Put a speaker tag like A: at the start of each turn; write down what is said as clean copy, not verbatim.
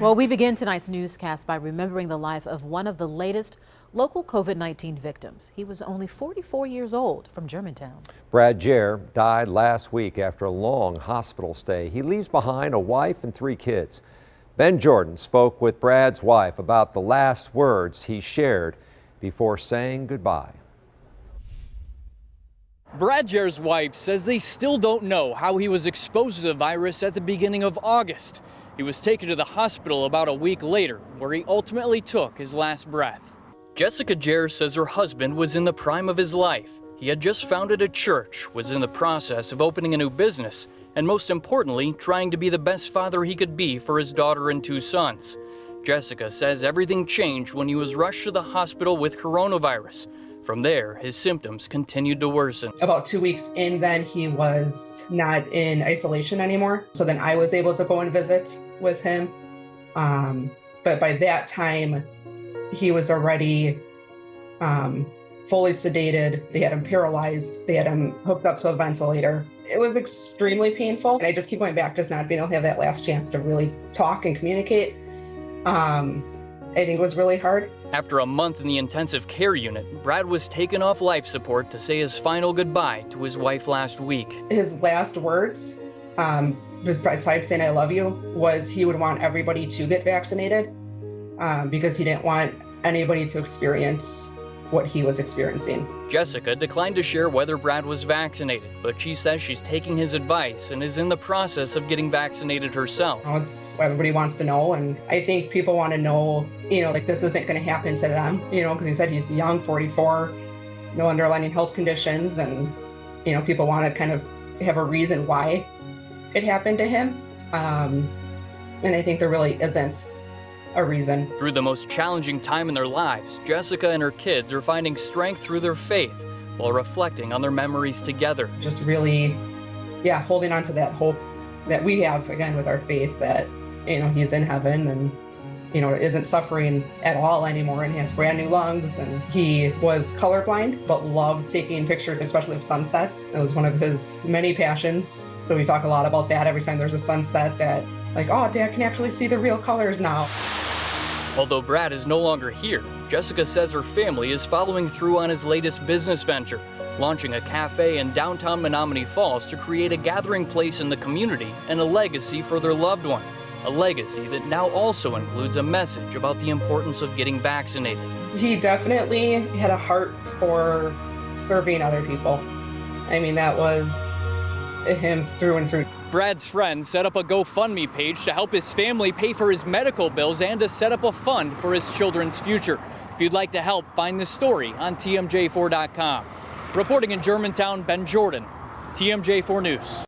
A: Well, we begin tonight's newscast by remembering the life of one of the latest local COVID-19 victims. He was only 44 years old, from Germantown.
B: Brad Jere died last week after a long hospital stay. He leaves behind a wife and 3 kids. Ben Jordan spoke with Brad's wife about the last words he shared before saying goodbye.
C: Brad Jere's wife says they still don't know how he was exposed to the virus at the beginning of August. He was taken to the hospital about a week later, where he ultimately took his last breath. Jessica Jere says her husband was in the prime of his life. He had just founded a church, was in the process of opening a new business, and most importantly, trying to be the best father he could be for his daughter and 2 sons. Jessica says everything changed when he was rushed to the hospital with coronavirus. From there, his symptoms continued to worsen.
D: About 2 weeks in, then he was not in isolation anymore. So then I was able to go and visit with him. But by that time, he was already fully sedated. They had him paralyzed. They had him hooked up to a ventilator. It was extremely painful. And I just keep going back, just not being able to have that last chance to really talk and communicate. I think it was really hard.
C: After a month in the intensive care unit, Brad was taken off life support to say his final goodbye to his wife last week.
D: His last words, besides saying I love you, was he would want everybody to get vaccinated because he didn't want anybody to experience what he was experiencing.
C: Jessica declined to share whether Brad was vaccinated, but she says she's taking his advice and is in the process of getting vaccinated herself.
D: It's what everybody wants to know, and I think people want to know, like this isn't going to happen to them, because he said he's young, 44, no underlying health conditions, and, people want to kind of have a reason why it happened to him. And I think there really isn't a reason.
C: Through the most challenging time in their lives, Jessica and her kids are finding strength through their faith while reflecting on their memories together.
D: Just really, holding on to that hope that we have, again, with our faith that, he's in heaven and, isn't suffering at all anymore, and he has brand new lungs. And he was colorblind, but loved taking pictures, especially of sunsets. It was one of his many passions. So we talk a lot about that every time there's a sunset, that like, oh, Dad can actually see the real colors now.
C: Although Brad is no longer here, Jessica says her family is following through on his latest business venture, launching a cafe in downtown Menominee Falls to create a gathering place in the community and a legacy for their loved one. A legacy that now also includes a message about the importance of getting vaccinated.
D: He definitely had a heart for serving other people. I mean, that was him through and through.
C: Brad's friends set up a GoFundMe page to help his family pay for his medical bills and to set up a fund for his children's future. If you'd like to help, find this story on TMJ4.com. Reporting in Germantown, Ben Jordan, TMJ4 News.